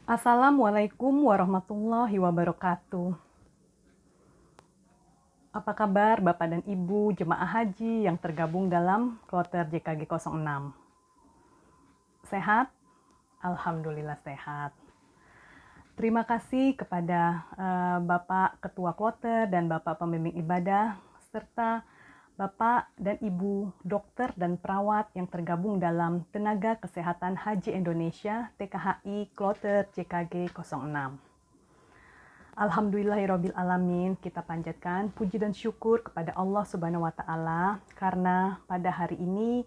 Assalamualaikum warahmatullahi wabarakatuh. Apa kabar Bapak dan Ibu jemaah haji yang tergabung dalam kloter JKG 06? Sehat? Alhamdulillah sehat. Terima kasih kepada Bapak Ketua Kloter dan Bapak Pembimbing Ibadah, serta Bapak dan Ibu dokter dan perawat yang tergabung dalam Tenaga Kesehatan Haji Indonesia TKHI Kloter JKG 06. Alhamdulillahirrabbilalamin, kita panjatkan puji dan syukur kepada Allah Subhanahu wa Ta'ala karena pada hari ini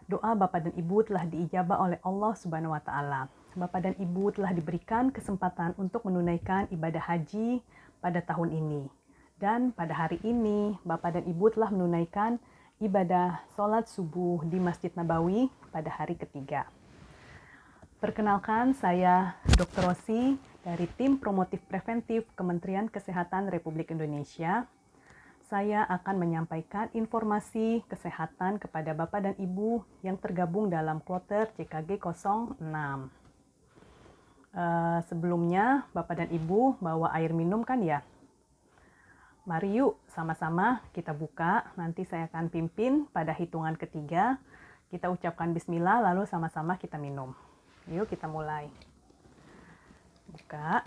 doa Bapak dan Ibu telah diijabah oleh Allah Subhanahu wa Ta'ala. Bapak dan Ibu telah diberikan kesempatan untuk menunaikan ibadah haji pada tahun ini. Dan pada hari ini Bapak dan Ibu telah menunaikan ibadah sholat subuh di Masjid Nabawi pada hari ketiga. Perkenalkan, saya Dr. Rosi dari Tim Promotif Preventif Kementerian Kesehatan Republik Indonesia. Saya akan menyampaikan informasi kesehatan kepada Bapak dan Ibu yang tergabung dalam kloter JKG 06. Sebelumnya, Bapak dan Ibu bawa air minum kan ya? Mari yuk sama-sama kita buka, nanti saya akan pimpin pada hitungan ketiga. Kita ucapkan bismillah lalu sama-sama kita minum. Yuk kita mulai. Buka.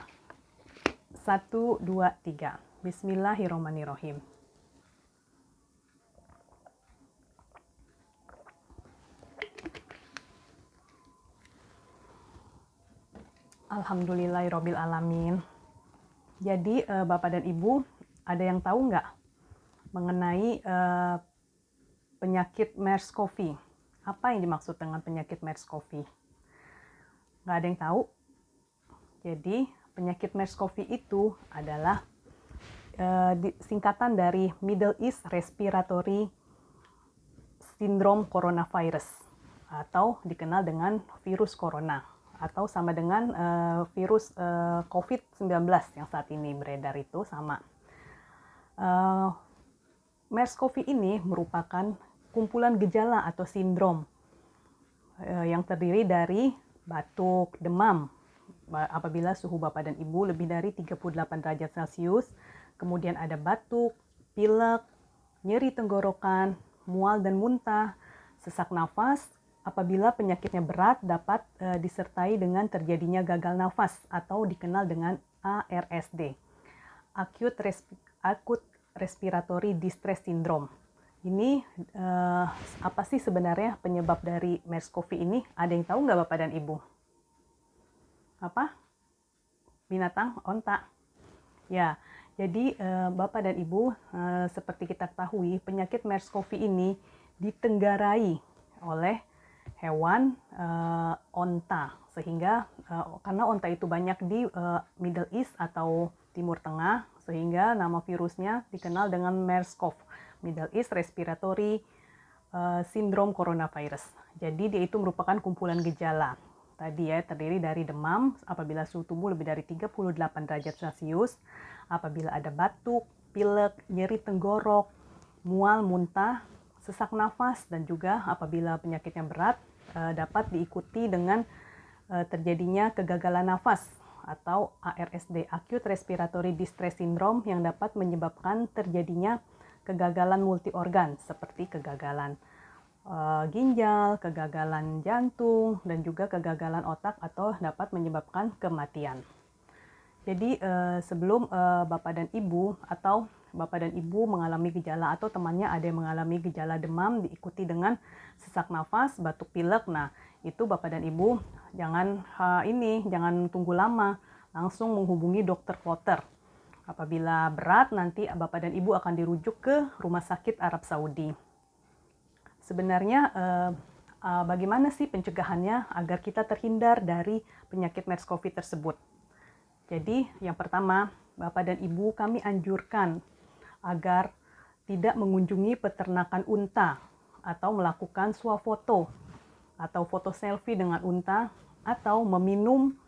1, 2, 3. Bismillahirrahmanirrahim. Alhamdulillahirrabbilalamin. Jadi Bapak dan Ibu, ada yang tahu nggak mengenai penyakit MERS-CoV? Apa yang dimaksud dengan penyakit MERS-CoV? Nggak ada yang tahu? Jadi penyakit MERS-CoV itu adalah singkatan dari Middle East Respiratory Syndrome Coronavirus atau dikenal dengan virus corona atau sama dengan virus COVID-19 yang saat ini beredar itu sama. MERS-CoV ini merupakan kumpulan gejala atau sindrom yang terdiri dari batuk, demam, apabila suhu Bapak dan Ibu lebih dari 38 derajat Celcius, kemudian ada batuk, pilek, nyeri tenggorokan, mual dan muntah, sesak nafas, apabila penyakitnya berat dapat disertai dengan terjadinya gagal nafas atau dikenal dengan ARSD, Acute Respiratory Distress Syndrome. Ini apa sih sebenarnya penyebab dari MERS-CoV ini? Ada yang tahu nggak Bapak dan Ibu? Apa? Binatang? Onta? Ya, jadi Bapak dan Ibu, seperti kita ketahui, penyakit MERS-CoV ini ditenggarai oleh hewan onta, sehingga karena onta itu banyak di Middle East atau Timur Tengah, sehingga nama virusnya dikenal dengan MERS-CoV, Middle East Respiratory Syndrome Coronavirus. Jadi dia itu merupakan kumpulan gejala. Tadi ya, terdiri dari demam apabila suhu tubuh lebih dari 38 derajat Celcius, apabila ada batuk, pilek, nyeri tenggorok, mual, muntah, sesak nafas, dan juga apabila penyakitnya berat dapat diikuti dengan terjadinya kegagalan nafas atau ARSD, Acute Respiratory Distress Syndrome, yang dapat menyebabkan terjadinya kegagalan multi organ seperti kegagalan ginjal, kegagalan jantung, dan juga kegagalan otak atau dapat menyebabkan kematian. Jadi sebelum Bapak dan Ibu atau Bapak dan Ibu mengalami gejala atau temannya ada yang mengalami gejala demam diikuti dengan sesak nafas, batuk pilek, nah itu Bapak dan Ibu jangan tunggu lama, langsung menghubungi dokter kloter. Apabila berat, nanti Bapak dan Ibu akan dirujuk ke Rumah Sakit Arab Saudi. Sebenarnya bagaimana sih pencegahannya agar kita terhindar dari penyakit MERS-CoV tersebut? Jadi yang pertama, Bapak dan Ibu kami anjurkan agar tidak mengunjungi peternakan unta atau melakukan swafoto atau foto selfie dengan unta atau meminum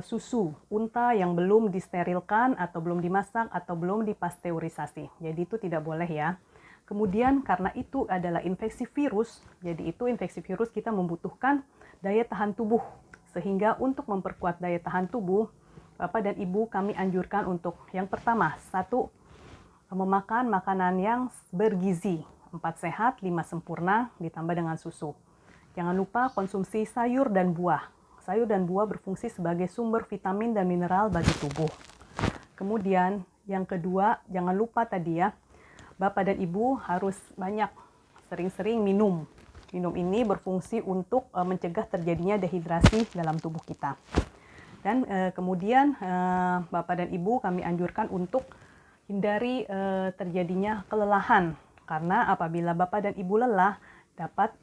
susu unta yang belum disterilkan atau belum dimasak atau belum dipasteurisasi. Jadi itu tidak boleh ya. Kemudian karena itu adalah infeksi virus, jadi itu infeksi virus kita membutuhkan daya tahan tubuh Sehingga untuk memperkuat daya tahan tubuh, Bapak dan Ibu kami anjurkan untuk yang pertama, 1, memakan makanan yang bergizi, 4 sehat, 5 sempurna, ditambah dengan susu. Jangan lupa konsumsi sayur dan buah. Sayur dan buah berfungsi sebagai sumber vitamin dan mineral bagi tubuh. Kemudian yang kedua, jangan lupa tadi ya, Bapak dan Ibu harus sering-sering minum. Minum ini berfungsi untuk mencegah terjadinya dehidrasi dalam tubuh kita. Dan kemudian Bapak dan Ibu kami anjurkan untuk hindari terjadinya kelelahan. Karena apabila Bapak dan Ibu lelah, dapat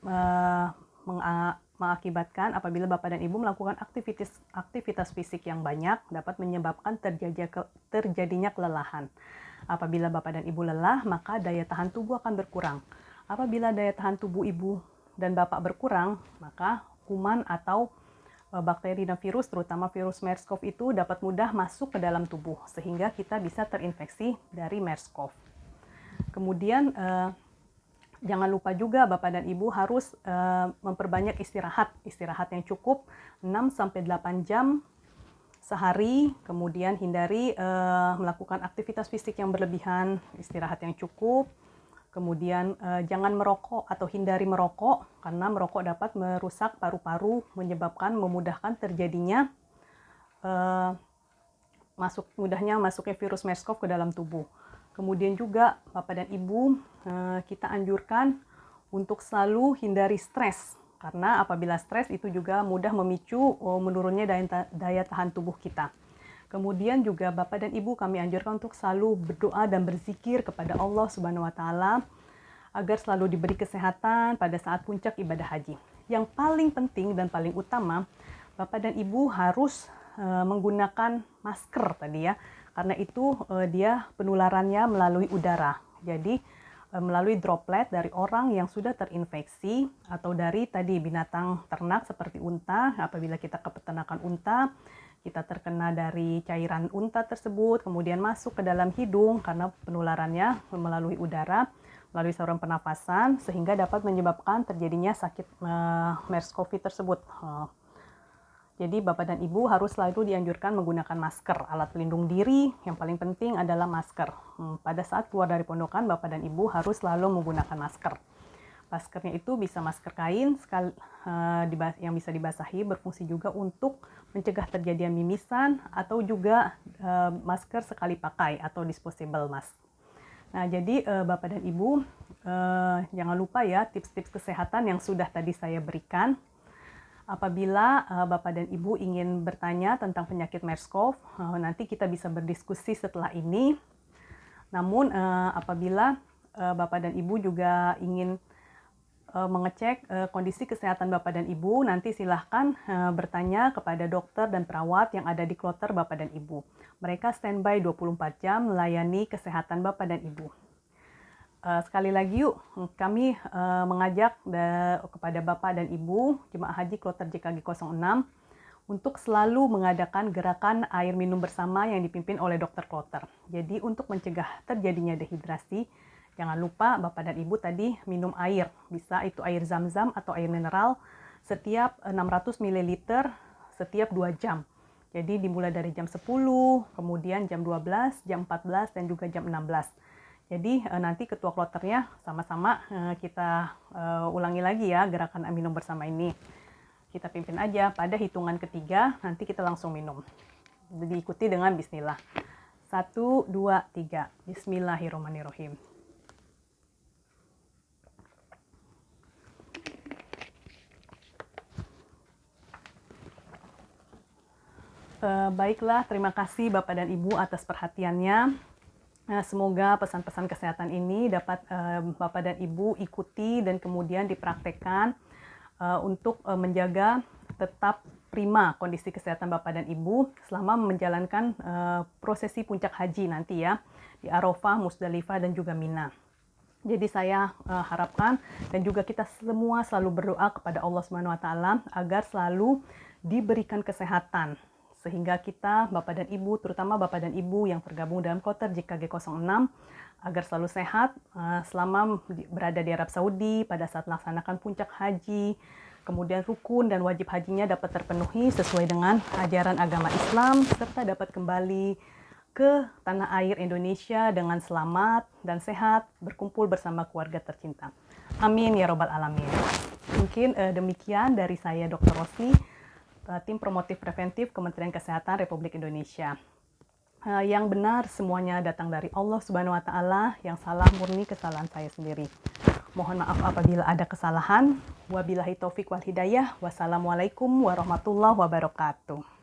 mengakibatkan apabila Bapak dan Ibu melakukan aktivitas fisik yang banyak, dapat menyebabkan terjadinya kelelahan. Apabila Bapak dan Ibu lelah, maka daya tahan tubuh akan berkurang. Apabila daya tahan tubuh Ibu dan Bapak berkurang, maka kuman atau bakteri dan virus, terutama virus MERS-CoV itu dapat mudah masuk ke dalam tubuh, sehingga kita bisa terinfeksi dari MERS-CoV. Kemudian jangan lupa juga Bapak dan Ibu harus memperbanyak istirahat yang cukup 6-8 jam sehari, kemudian hindari melakukan aktivitas fisik yang berlebihan, istirahat yang cukup. Kemudian jangan merokok atau hindari merokok, karena merokok dapat merusak paru-paru, memudahkan terjadinya mudahnya masuknya virus MERS-CoV ke dalam tubuh. Kemudian juga Bapak dan Ibu kita anjurkan untuk selalu hindari stres, karena apabila stres itu juga mudah memicu menurunnya daya tahan tubuh kita. Kemudian juga Bapak dan Ibu kami anjurkan untuk selalu berdoa dan berzikir kepada Allah Subhanahu wa Ta'ala agar selalu diberi kesehatan pada saat puncak ibadah haji. Yang paling penting dan paling utama, Bapak dan Ibu harus menggunakan masker tadi ya, karena itu dia penularannya melalui udara. Jadi melalui droplet dari orang yang sudah terinfeksi atau dari tadi binatang ternak seperti unta. Apabila kita ke peternakan unta, kita terkena dari cairan unta tersebut, kemudian masuk ke dalam hidung karena penularannya melalui udara, melalui saluran pernafasan, sehingga dapat menyebabkan terjadinya sakit MERS-CoV tersebut. Jadi Bapak dan Ibu harus selalu dianjurkan menggunakan masker, alat pelindung diri. Yang paling penting adalah masker. Pada saat keluar dari pondokan, Bapak dan Ibu harus selalu menggunakan masker. Maskernya itu bisa masker kain yang bisa dibasahi, berfungsi juga untuk mencegah terjadinya mimisan, atau juga masker sekali pakai atau disposable mask. Nah, jadi Bapak dan Ibu jangan lupa ya tips-tips kesehatan yang sudah tadi saya berikan. Apabila Bapak dan Ibu ingin bertanya tentang penyakit MERS-CoV, nanti kita bisa berdiskusi setelah ini. Namun apabila Bapak dan Ibu juga ingin mengecek kondisi kesehatan Bapak dan Ibu, nanti silahkan bertanya kepada dokter dan perawat yang ada di kloter Bapak dan Ibu. Mereka standby 24 jam melayani kesehatan Bapak dan Ibu. Sekali lagi yuk, kami mengajak kepada Bapak dan Ibu Jemaah Haji Kloter JKG 06 untuk selalu mengadakan gerakan air minum bersama yang dipimpin oleh dokter kloter. Jadi untuk mencegah terjadinya dehidrasi, jangan lupa Bapak dan Ibu tadi minum air, bisa itu air zam-zam atau air mineral setiap 600 ml setiap 2 jam. Jadi dimulai dari jam 10, kemudian jam 12, jam 14, dan juga jam 16. Jadi nanti ketua kloternya sama-sama kita ulangi lagi ya gerakan minum bersama ini. Kita pimpin aja pada hitungan ketiga, nanti kita langsung minum. Diikuti dengan bismillah. 1, 2, 3. Bismillahirrahmanirrahim. Baiklah, terima kasih Bapak dan Ibu atas perhatiannya. Semoga pesan-pesan kesehatan ini dapat Bapak dan Ibu ikuti dan kemudian dipraktekkan untuk menjaga tetap prima kondisi kesehatan Bapak dan Ibu selama menjalankan prosesi puncak haji nanti ya di Arafah, Musdalifah, dan juga Mina. Jadi saya harapkan dan juga kita semua selalu berdoa kepada Allah Subhanahu wa Ta'ala agar selalu diberikan kesehatan, sehingga kita, Bapak dan Ibu, terutama Bapak dan Ibu yang tergabung dalam kloter JKG 06, agar selalu sehat selama berada di Arab Saudi pada saat melaksanakan puncak haji, kemudian rukun dan wajib hajinya dapat terpenuhi sesuai dengan ajaran agama Islam, serta dapat kembali ke tanah air Indonesia dengan selamat dan sehat, berkumpul bersama keluarga tercinta. Amin ya robbal alamin. Mungkin demikian dari saya Dr. Rosli, tim promotif preventif Kementerian Kesehatan Republik Indonesia. Yang benar semuanya datang dari Allah Subhanahu wa taala, yang salah murni kesalahan saya sendiri. Mohon maaf apabila ada kesalahan. Wabillahi taufik wal hidayah. Wassalamualaikum warahmatullahi wabarakatuh.